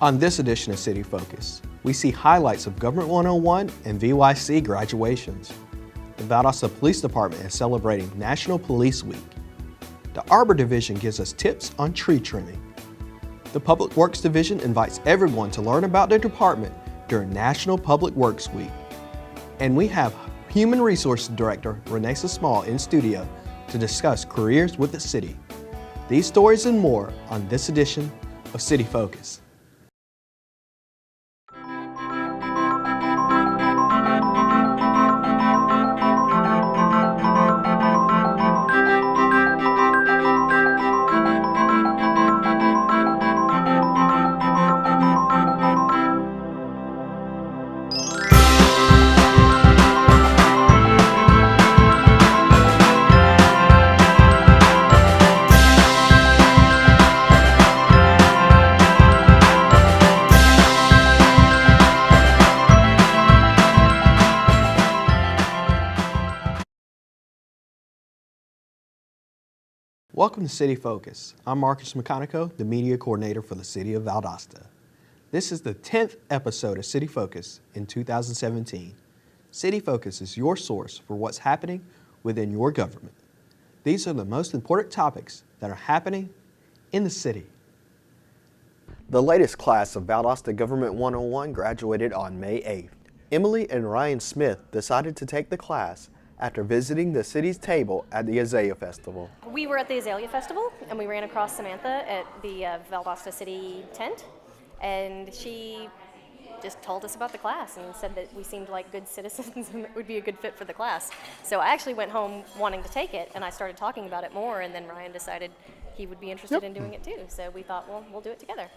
On this edition of City Focus, we see highlights of Government 101 and VYC graduations. The Valdosta Police Department is celebrating National Police Week. The Arbor Division gives us tips on tree trimming. The Public Works Division invites everyone to learn about their department during National Public Works Week. And we have Human Resources Director Renessa Small in studio to discuss careers with the city. These stories and more on this edition of City Focus. Welcome to City Focus. I'm Marcus Meconico, the media coordinator for the City of Valdosta. This is the 10th episode of City Focus in 2017. City Focus is your source for what's happening within your government. These are the most important topics that are happening in the city. The latest class of Valdosta Government 101 graduated on May 8th. Emily and Ryan Smith decided to take the class after visiting the city's table at the Azalea Festival. We were at the Azalea Festival and we ran across Samantha at the Valdosta City tent, and she just told us about the class and said that we seemed like good citizens and that would be a good fit for the class. So I actually went home wanting to take it, and I started talking about it more, and then Ryan decided he would be interested in doing it too. So we thought, well, we'll do it together.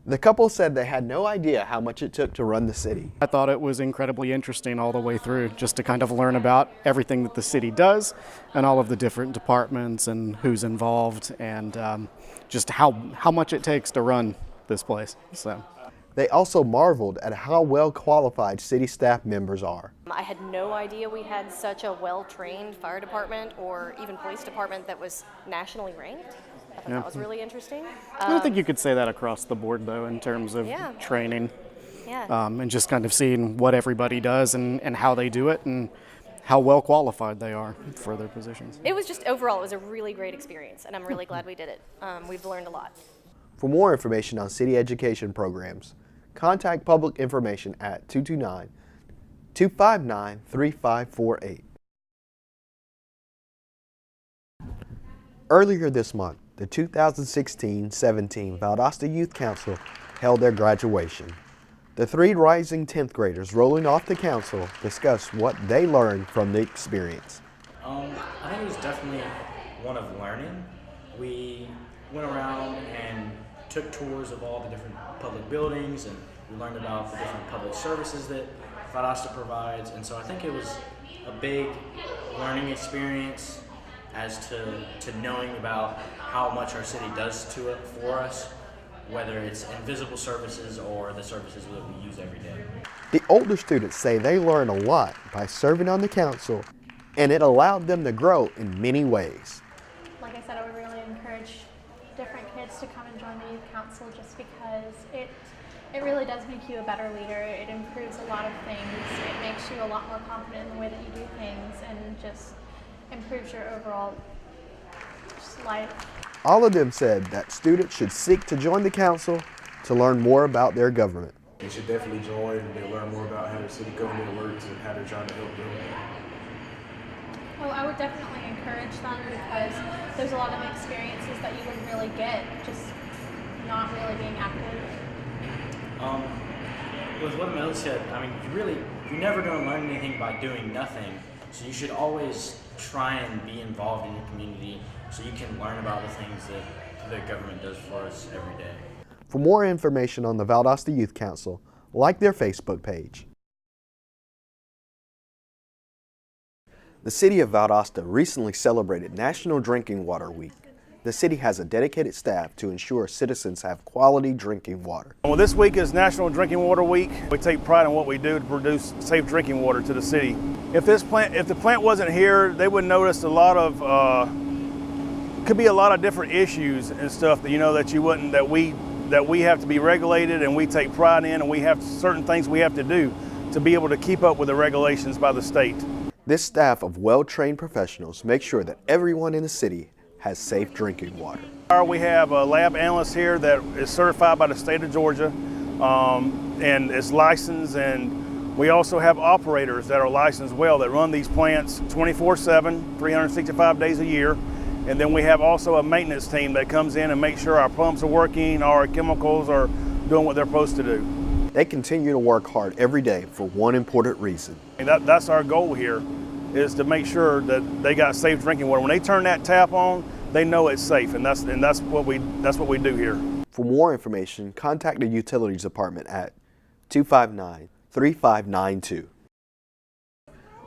The couple said they had no idea how much it took to run the city. I thought it was incredibly interesting all the way through, just to kind of learn about everything that the city does and all of the different departments and who's involved, and just how much it takes to run this place. So they also marveled at how well qualified city staff members are. I had no idea we had such a well-trained fire department or even police department that was nationally ranked. I thought that was really interesting. I don't think you could say that across the board, though, in terms of training. And just kind of seeing what everybody does and how they do it and how well qualified they are for their positions. It was just, overall, it was a really great experience, and I'm really glad we did it. We've learned a lot. For more information on city education programs, contact Public Information at 229-259-3548. Earlier this month, the 2016-17 Valdosta Youth Council held their graduation. The three rising 10th graders rolling off the council discussed what they learned from the experience. I think it was definitely one of learning. We went around and took tours of all the different public buildings, and we learned about the different public services that Valdosta provides, and so I think it was a big learning experience as to knowing about how much our city does to it for us, whether it's invisible services or the services that we use every day. The older students say they learn a lot by serving on the council, and it allowed them to grow in many ways. Like I said, I would really encourage different kids to come and join the youth council, just because it really does make you a better leader. It improves a lot of things. It makes you a lot more confident in the way that you do things, and just improves your overall life. All of them said that students should seek to join the council to learn more about their government. You should definitely join and learn more about how the city government works and how they're trying to help them. Well, I would definitely encourage them, because there's a lot of experiences that you wouldn't really get just not really being active. With what Melody said, I mean, you're never going to learn anything by doing nothing. So you should always try and be involved in your community so you can learn about the things that the government does for us every day. For more information on the Valdosta Youth Council, like their Facebook page. The City of Valdosta recently celebrated National Drinking Water Week. The city has a dedicated staff to ensure citizens have quality drinking water. Well, this week is National Drinking Water Week. We take pride in what we do to produce safe drinking water to the city. If the plant wasn't here, they would notice a lot of, could be a lot of different issues and stuff that, that we that we have to be regulated and we take pride in, and we have certain things we have to do to be able to keep up with the regulations by the state. This staff of well-trained professionals make sure that everyone in the city has safe drinking water. We have a lab analyst here that is certified by the state of Georgia and is licensed, and we also have operators that are licensed well that run these plants 24/7, 365 days a year. And then we have also a maintenance team that comes in and makes sure our pumps are working, our chemicals are doing what they're supposed to do. They continue to work hard every day for one important reason. And that's our goal here, is to make sure that they got safe drinking water. When they turn that tap on, they know it's safe, and that's what we do here. For more information, contact the Utilities Department at 259-3592.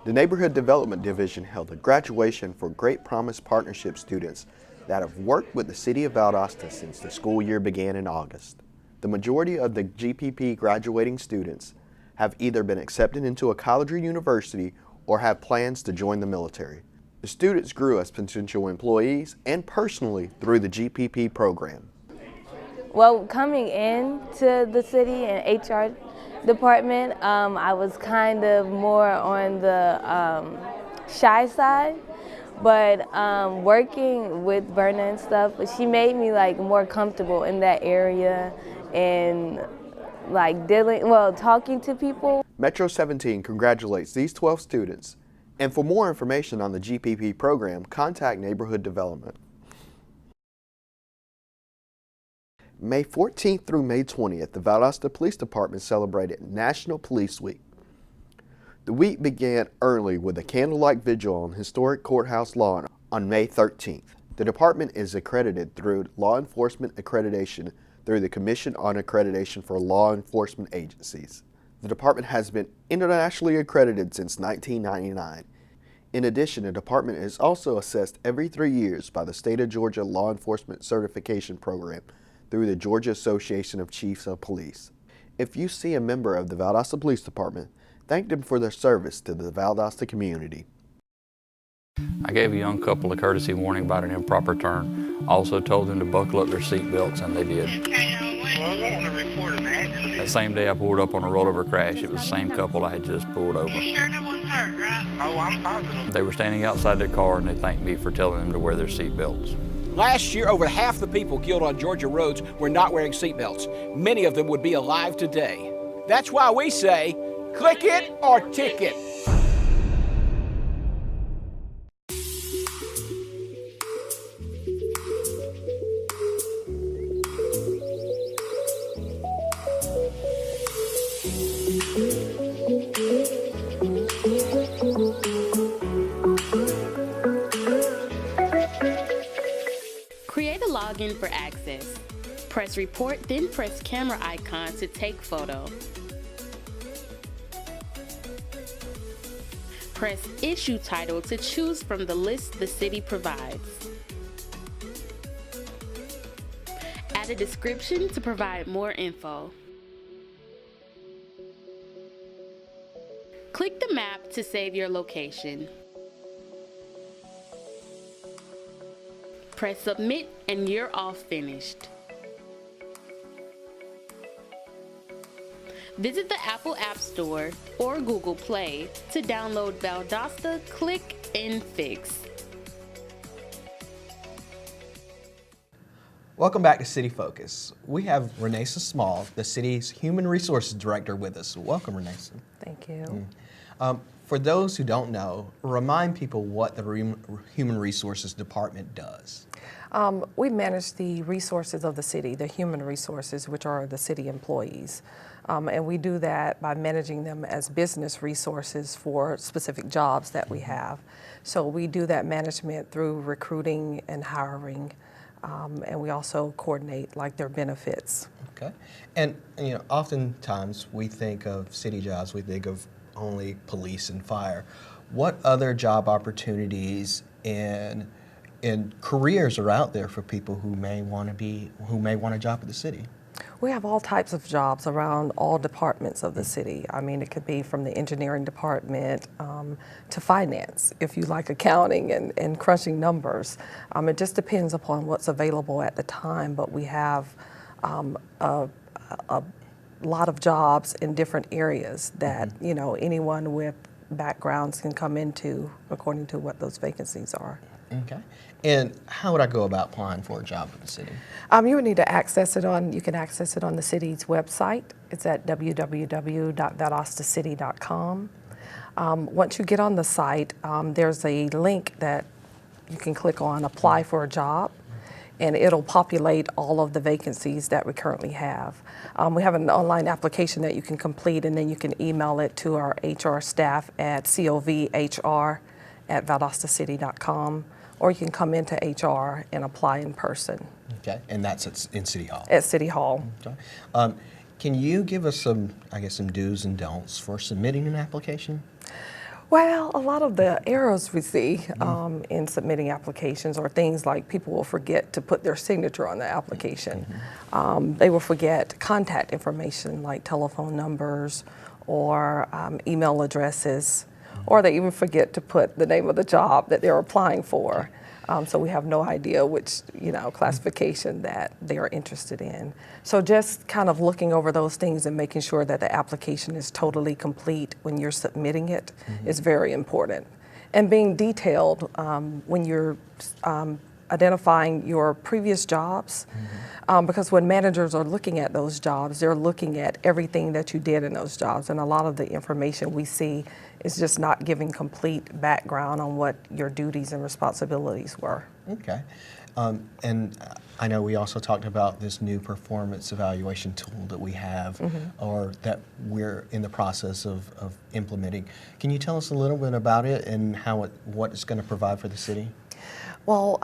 The Neighborhood Development Division held a graduation for Great Promise Partnership students that have worked with the City of Valdosta since the school year began in August. The majority of the GPP graduating students have either been accepted into a college or university or have plans to join the military. The students grew as potential employees and personally through the GPP program. Well, coming into the city and HR department, I was kind of more on the shy side, but working with Berna and stuff, she made me like more comfortable in that area and like talking to people. Metro 17 congratulates these 12 students, and for more information on the GPP program, contact Neighborhood Development. May 14th through May 20th, the Valdosta Police Department celebrated National Police Week. The week began early with a candlelight vigil on historic courthouse lawn on May 13th. The department is accredited through law enforcement accreditation through the Commission on Accreditation for Law Enforcement Agencies. The department has been internationally accredited since 1999. In addition, the department is also assessed every 3 years by the State of Georgia Law Enforcement Certification Program through the Georgia Association of Chiefs of Police. If you see a member of the Valdosta Police Department, thank them for their service to the Valdosta community. I gave a young couple a courtesy warning about an improper turn. Also told them to buckle up their seatbelts, and they did. That same day I pulled up on a rollover crash. It was the same couple I had just pulled over. I'm positive. They were standing outside their car and they thanked me for telling them to wear their seatbelts. Last year, over half the people killed on Georgia roads were not wearing seatbelts. Many of them would be alive today. That's why we say, click it or ticket. Create a login for access. Press report, then press camera icon to take photo. Press issue title to choose from the list the city provides. Add a description to provide more info. Click the map to save your location. Press submit and you're all finished. Visit the Apple App Store or Google Play to download Valdosta Click and Fix. Welcome back to City Focus. We have Renesa Small, the city's Human Resources Director, with us. Welcome, Renesa. Thank you. For those who don't know, remind people what the Human Resources Department does. We manage the resources of the city, the human resources, which are the city employees. And we do that by managing them as business resources for specific jobs that we have. So we do that management through recruiting and hiring, and we also coordinate like their benefits. Okay. And you know, oftentimes we think of city jobs, we think of only police and fire. What other job opportunities and careers are out there for people who may want a job at the city? We have all types of jobs around all departments of the city. I mean, it could be from the engineering department to finance, if you like accounting and crunching numbers. It just depends upon what's available at the time, but we have a lot of jobs in different areas that anyone with backgrounds can come into according to what those vacancies are. Okay. And how would I go about applying for a job with the city? You would need to access it on, you can access it on the city's website. It's at www.valdostacity.com. Once you get on the site, there's a link that you can click on, apply for a job, and it'll populate all of the vacancies that we currently have. We have an online application that you can complete, and then you can email it to our HR staff at covhr@valdostacity.com, or you can come into HR and apply in person. Okay, and that's in City Hall? At City Hall. Okay. Can you give us some do's and don'ts for submitting an application? Well, a lot of the errors we see in submitting applications are things like people will forget to put their signature on the application. They will forget contact information like telephone numbers or email addresses, or they even forget to put the name of the job that they're applying for. So we have no idea which classification that they are interested in. So just kind of looking over those things and making sure that the application is totally complete when you're submitting it is very important. And being detailed when you're identifying your previous jobs, because when managers are looking at those jobs, they're looking at everything that you did in those jobs, and a lot of the information we see is just not giving complete background on what your duties and responsibilities were. Okay. And I know we also talked about this new performance evaluation tool that we have, or that we're in the process of implementing. Can you tell us a little bit about it and what it's going to provide for the city? Well,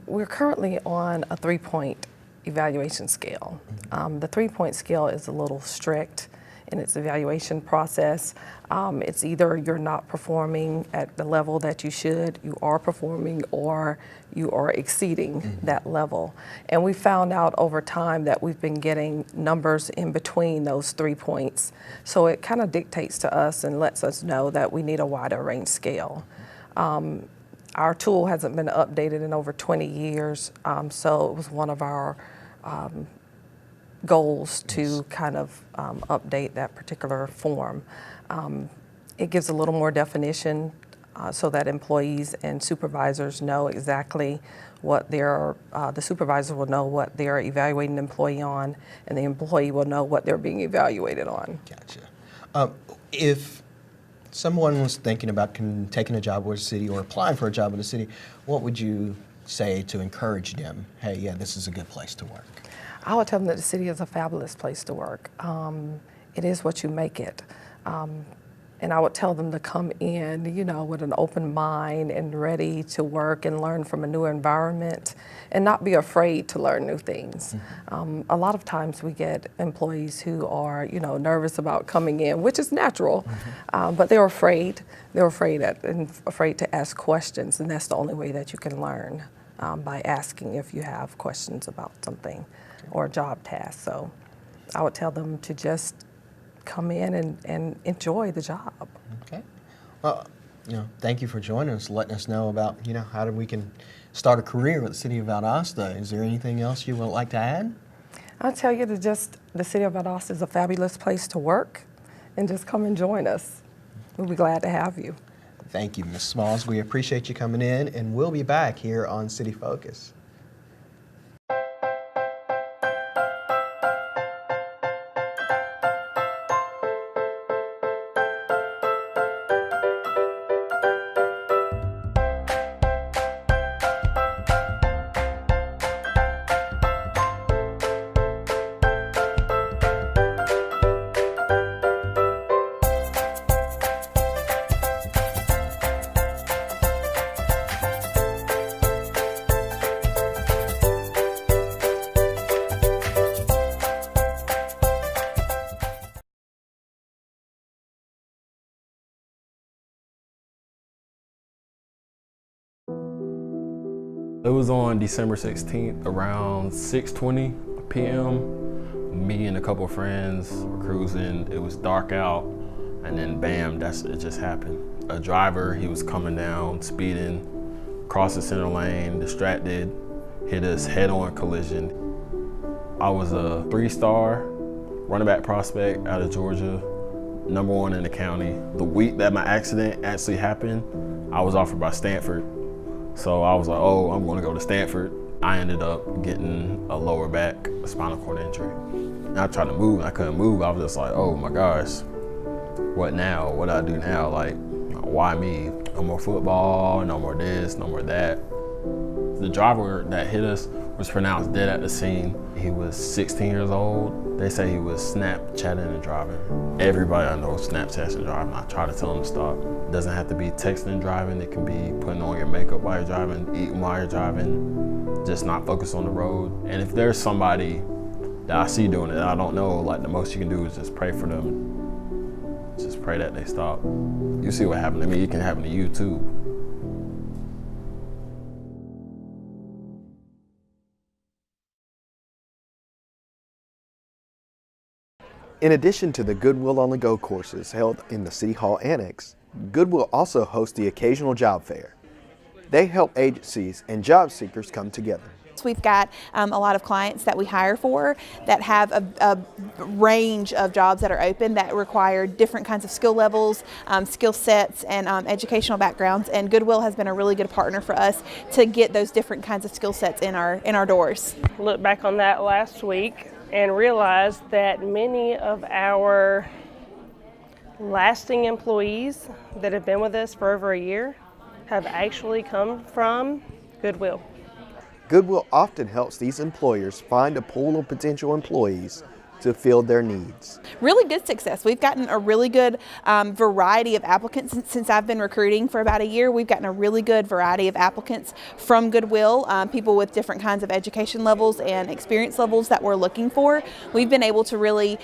we're currently on a 3-point evaluation scale. The 3-point scale is a little strict in its evaluation process. It's either you're not performing at the level that you should, you are performing, or you are exceeding that level. And we found out over time that we've been getting numbers in between those 3 points. So it kind of dictates to us and lets us know that we need a wider range scale. Our tool hasn't been updated in over 20 years, so it was one of our goals to kind of update that particular form. It gives a little more definition so that employees and supervisors know exactly what the supervisor will know what they're evaluating the employee on, and the employee will know what they're being evaluated on. Gotcha. If someone was thinking about taking a job with the city or applying for a job with the city, what would you say to encourage them? Hey, yeah, this is a good place to work. I would tell them that the city is a fabulous place to work. It is what you make it. And I would tell them to come in, with an open mind and ready to work and learn from a new environment and not be afraid to learn new things. A lot of times we get employees who are, nervous about coming in, which is natural, but they're afraid. They're afraid to ask questions, and that's the only way that you can learn, by asking if you have questions about something or a job task. So I would tell them to just come in and enjoy the job. Okay. Well, thank you for joining us, letting us know about, how we can start a career with the city of Valdosta. Is there anything else you would like to add? I'll tell you that the city of Valdosta is a fabulous place to work, and just come and join us. We'll be glad to have you. Thank you, Ms. Smalls. We appreciate you coming in, and we'll be back here on City Focus. It was on December 16th around 6:20 p.m. Me and a couple of friends were cruising. It was dark out, and then bam, it just happened. A driver, he was coming down, speeding, crossed the center lane, distracted, hit us head-on collision. I was a 3-star running back prospect out of Georgia, #1 in the county. The week that my accident actually happened, I was offered by Stanford. So I was like, oh, I'm gonna go to Stanford. I ended up getting a lower back spinal cord injury. And I tried to move, and I couldn't move. I was just like, oh my gosh, what now? What do I do now? Like, why me? No more football, no more this, no more that. The driver that hit us was pronounced dead at the scene. He was 16 years old. They say he was Snapchatting and driving. Everybody I know Snapchats and driving. I try to tell them to stop. It doesn't have to be texting and driving. It can be putting on your makeup while you're driving, eating while you're driving, just not focus on the road. And if there's somebody that I see doing it, I don't know, like the most you can do is just pray for them. Just pray that they stop. You see what happened to me, it can happen to you too. In addition to the Goodwill on the Go courses held in the City Hall Annex, Goodwill also hosts the occasional job fair. They help agencies and job seekers come together. We've got a lot of clients that we hire for that have a range of jobs that are open that require different kinds of skill levels, skill sets, and educational backgrounds. And Goodwill has been a really good partner for us to get those different kinds of skill sets in our doors. Look back on that last week and realized that many of our lasting employees that have been with us for over a year have actually come from Goodwill. Goodwill often helps these employers find a pool of potential employees to fill their needs. Really good success. We've gotten a really good variety of applicants since I've been recruiting for about a year. We've gotten a really good variety of applicants from Goodwill, people with different kinds of education levels and experience levels that we're looking for. We've been able to really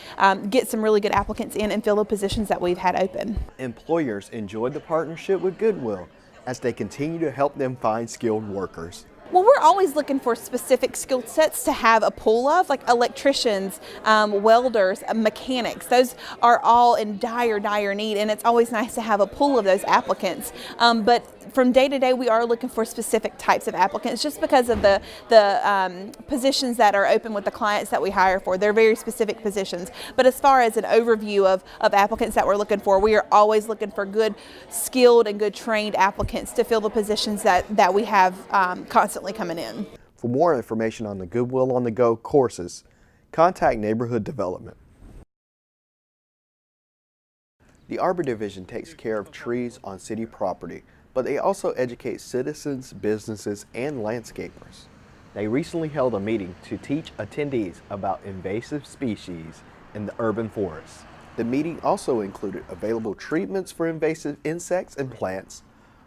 get some really good applicants in and fill the positions that we've had open. Employers enjoyed the partnership with Goodwill as they continue to help them find skilled workers. Well, we're always looking for specific skill sets to have a pool of, like electricians, welders, mechanics. Those are all in dire need, and it's always nice to have a pool of those applicants. But from day to day, we are looking for specific types of applicants just because of the positions that are open with the clients that we hire for. They're very specific positions. But as far as an overview of applicants that we're looking for, we are always looking for good skilled and good trained applicants to fill the positions that we have constantly coming in. For more information on the Goodwill on the Go courses, contact Neighborhood Development. The Arbor Division takes care of trees on city property, but they also educate citizens, businesses, and landscapers. They recently held a meeting to teach attendees about invasive species in the urban forests. The meeting also included available treatments for invasive insects and plants,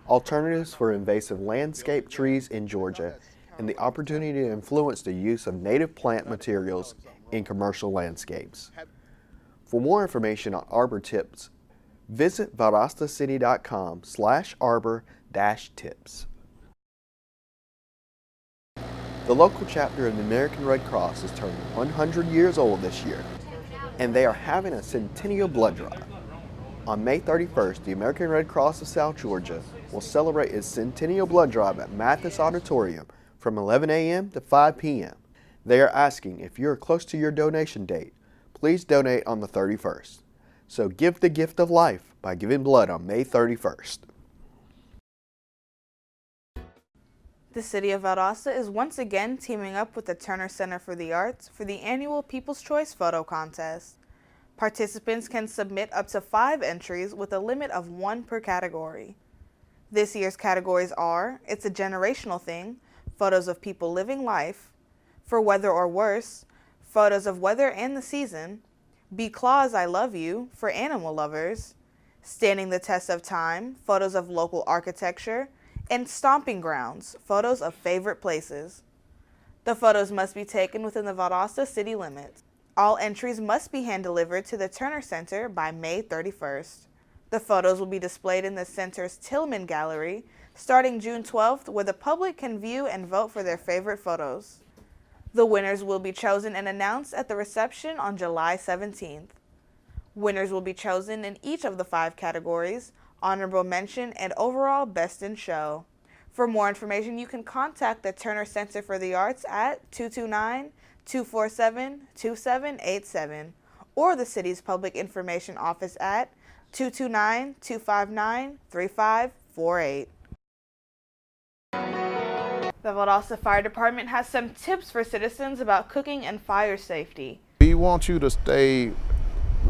alternatives for invasive landscape trees in Georgia, and the opportunity to influence the use of native plant materials in commercial landscapes. For more information on Arbor tips, visit valdostacity.com/arbor-tips. The local chapter of the American Red Cross is turning 100 years old this year, and they are having a centennial blood drive. On May 31st, the American Red Cross of South Georgia will celebrate its centennial blood drive at Mathis Auditorium from 11 a.m. to 5 p.m. They are asking if you are close to your donation date, please donate on the 31st. So give the gift of life by giving blood on May 31st. The City of Valdosta is once again teaming up with the Turner Center for the Arts for the annual People's Choice Photo Contest. Participants can submit up to 5 entries with a limit of 1 per category. This year's categories are It's a Generational Thing, photos of people living life, For Weather or Worse, photos of weather and the season, Be Claus, I Love You, for animal lovers, Standing the Test of Time, photos of local architecture, and Stomping Grounds, photos of favorite places. The photos must be taken within the Valdosta city limits. All entries must be hand-delivered to the Turner Center by May 31st. The photos will be displayed in the center's Tillman Gallery starting June 12th, where the public can view and vote for their favorite photos. The winners will be chosen and announced at the reception on July 17th. Winners will be chosen in each of the 5 categories: honorable mention and overall best in show. For more information, you can contact the Turner Center for the Arts at 247-2787 or the city's public information office at 229-259-3548. The Valdosta Fire Department has some tips for citizens about cooking and fire safety. We want you to stay,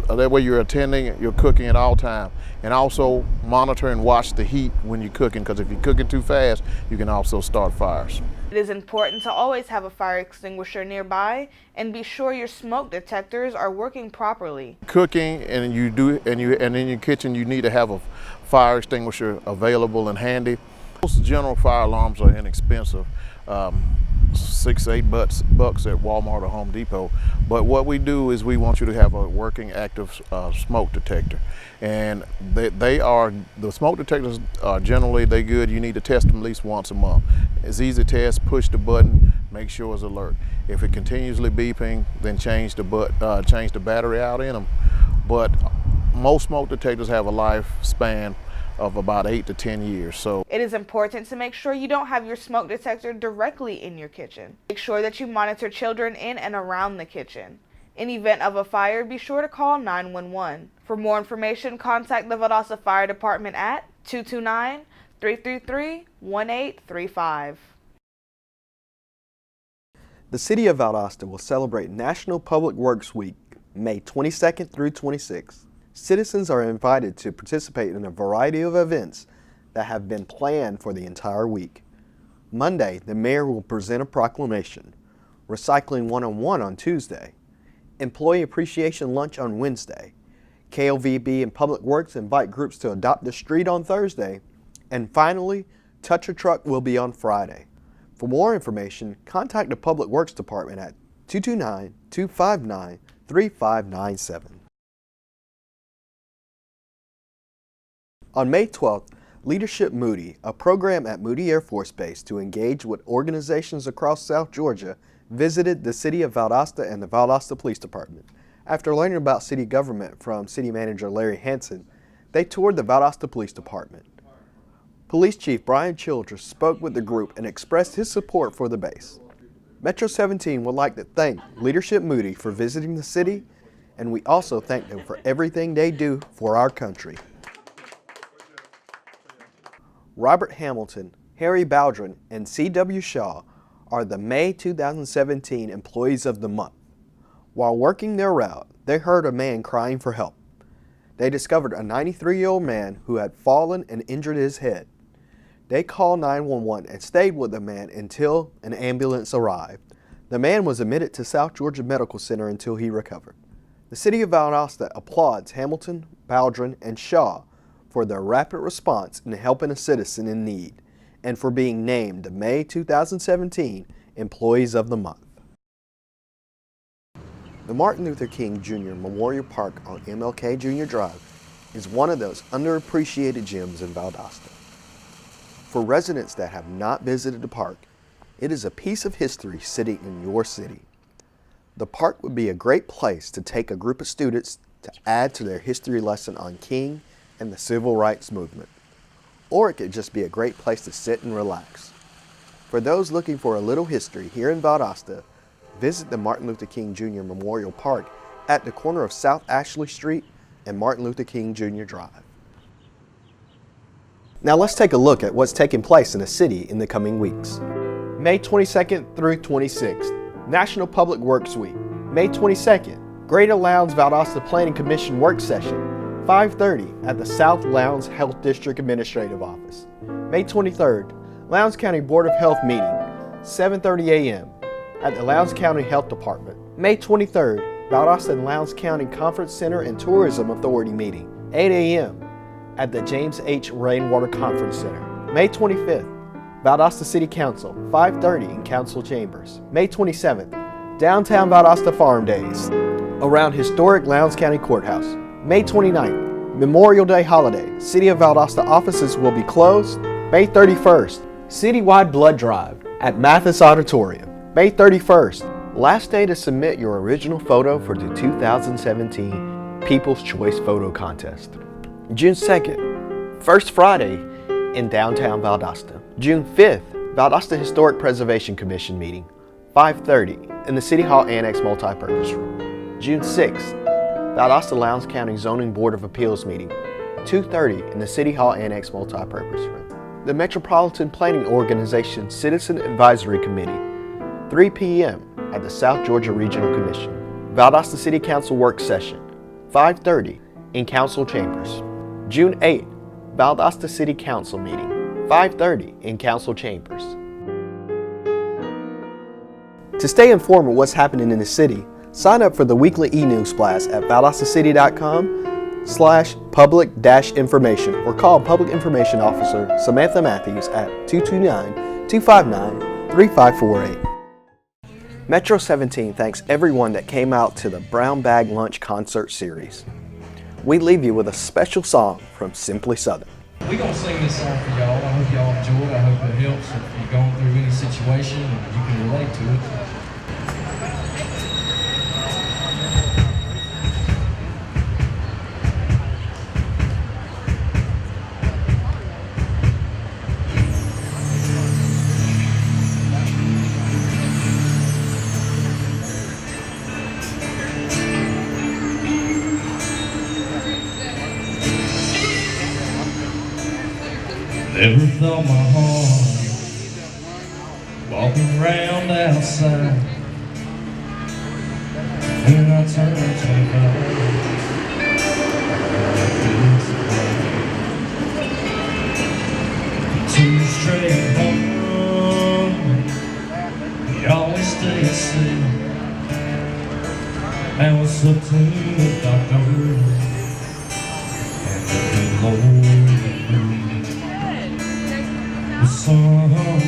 that way you're attending, you're cooking at all time, and also monitor and watch the heat when you're cooking, because if you're cooking too fast, you can also start fires. It is important to always have a fire extinguisher nearby and be sure your smoke detectors are working properly. Cooking and in your kitchen you need to have a fire extinguisher available and handy. Most general fire alarms are inexpensive, $6-8 bucks at Walmart or Home Depot. But what we do is we want you to have a working active smoke detector, and the smoke detectors are generally good. You need to test them at least once a month. It's easy to test. Push the button, make sure it's alert. If it continuously beeping, then change the battery out in them. But most smoke detectors have a lifespan of about 8 to 10 years. So it is important to make sure you don't have your smoke detector directly in your kitchen. Make sure that you monitor children in and around the kitchen. In event of a fire, be sure to call 911. For more information, contact the Valdosta Fire Department at 229-333-1835. The City of Valdosta will celebrate National Public Works Week, May 22nd through 26th. Citizens are invited to participate in a variety of events that have been planned for the entire week. Monday, the mayor will present a proclamation, Recycling 101 on Tuesday, Employee Appreciation Lunch on Wednesday, KLVB and Public Works invite groups to adopt the street on Thursday, and finally, Touch a Truck will be on Friday. For more information, contact the Public Works Department at 229-259-3597. On May 12th, Leadership Moody, a program at Moody Air Force Base to engage with organizations across South Georgia, visited the City of Valdosta and the Valdosta Police Department. After learning about city government from City Manager Larry Hansen, they toured the Valdosta Police Department. Police Chief Brian Childress spoke with the group and expressed his support for the base. Metro 17 would like to thank Leadership Moody for visiting the city, and we also thank them for everything they do for our country. Robert Hamilton, Harry Baldwin, and C.W. Shaw are the May 2017 Employees of the Month. While working their route, they heard a man crying for help. They discovered a 93-year-old man who had fallen and injured his head. They called 911 and stayed with the man until an ambulance arrived. The man was admitted to South Georgia Medical Center until he recovered. The City of Valdosta applauds Hamilton, Baldwin, and Shaw for their rapid response in helping a citizen in need, and for being named the May 2017 Employees of the Month. The Martin Luther King Jr. Memorial Park on MLK Jr. Drive is one of those underappreciated gems in Valdosta. For residents that have not visited the park, it is a piece of history sitting in your city. The park would be a great place to take a group of students to add to their history lesson on King and the Civil Rights Movement. Or it could just be a great place to sit and relax. For those looking for a little history here in Valdosta, visit the Martin Luther King Jr. Memorial Park at the corner of South Ashley Street and Martin Luther King Jr. Drive. Now let's take a look at what's taking place in the city in the coming weeks. May 22nd through 26th, National Public Works Week. May 22nd, Greater Lowndes Valdosta Planning Commission Work Session, 5:30 at the South Lowndes Health District Administrative Office. May 23rd, Lowndes County Board of Health meeting, 7:30 a.m. at the Lowndes County Health Department. May 23rd, Valdosta and Lowndes County Conference Center and Tourism Authority meeting, 8 a.m. at the James H. Rainwater Conference Center. May 25th, Valdosta City Council, 5:30 in Council Chambers. May 27th, Downtown Valdosta Farm Days around historic Lowndes County Courthouse. May 29th, Memorial Day holiday. City of Valdosta offices will be closed. May 31st, citywide blood drive at Mathis Auditorium. May 31st, last day to submit your original photo for the 2017 People's Choice Photo Contest. June 2nd, First Friday in downtown Valdosta. June 5th, Valdosta Historic Preservation Commission meeting, 5:30 in the City Hall Annex Multipurpose Room. June 6th, Valdosta Lowndes County Zoning Board of Appeals meeting, 2:30 in the City Hall Annex Multipurpose Room. The Metropolitan Planning Organization Citizen Advisory Committee, 3 p.m. at the South Georgia Regional Commission. Valdosta City Council Work Session, 5:30 in Council Chambers. June 8th, Valdosta City Council meeting, 5:30 in Council Chambers. To stay informed of what's happening in the city, sign up for the weekly e-news blast at valdostacity.com/public-information or call Public Information Officer Samantha Matthews at 229-259-3548. Metro 17 thanks everyone that came out to the Brown Bag Lunch Concert Series. We leave you with a special song from Simply Southern. We're going to sing this song for y'all. I hope y'all enjoy it. I hope it helps if you're going through any situation and you can relate to it. Never thought my heart walking around outside when I turned 25. Too straight home, you always stay sick. And what's up to the doctor and the good Lord. Hard to swallow, gonna be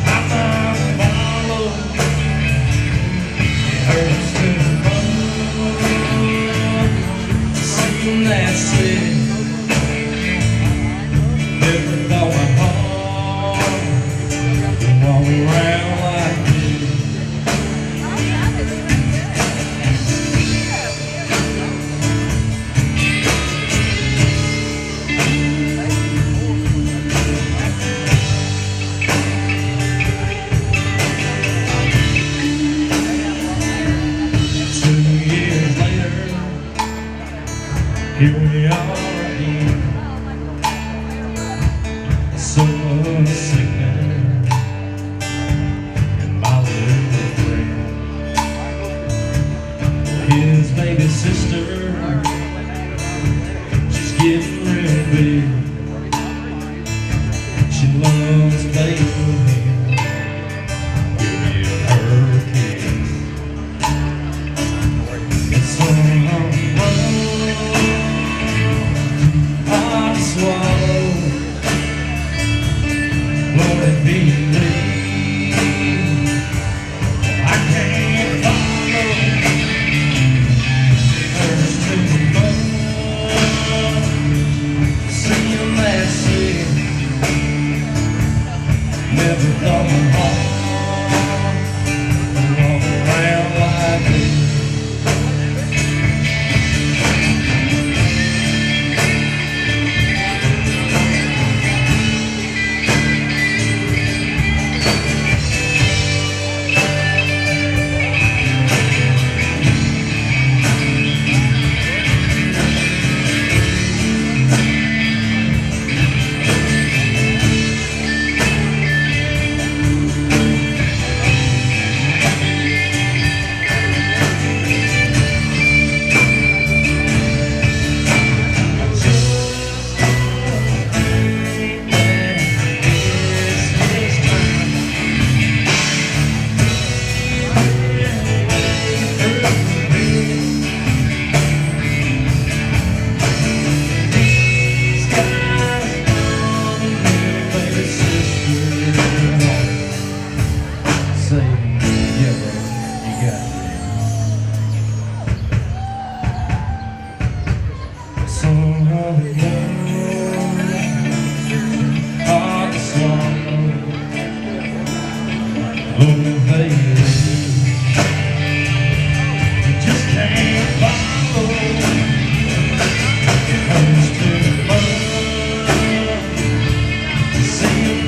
I might follow. It hurts to run, seeing that's it. Never thought my heart would walk around like this. Here we are again, so sickness and my little friend, his baby sister, she's getting real big. She loves playing with him, giving her a kiss. It's so swallow, won't it be late? I can't follow, hurts too much, seeing that shit, never thought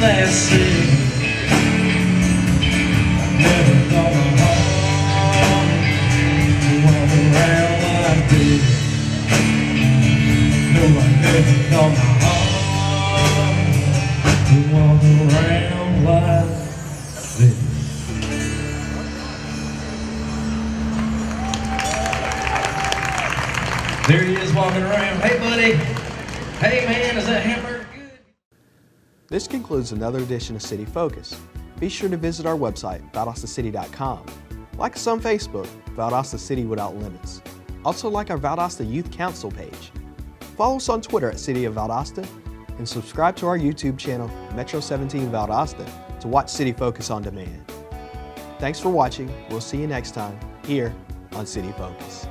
that city. I never thought I'd walk around like this. No, I never thought I'd walk around like this. There he is walking around. Hey, buddy. Hey, man, is that hamburger good? This concludes another edition of City Focus. Be sure to visit our website, valdostacity.com. Like us on Facebook, Valdosta City Without Limits. Also like our Valdosta Youth Council page. Follow us on Twitter at City of Valdosta, and subscribe to our YouTube channel, Metro 17 Valdosta, to watch City Focus on demand. Thanks for watching. We'll see you next time here on City Focus.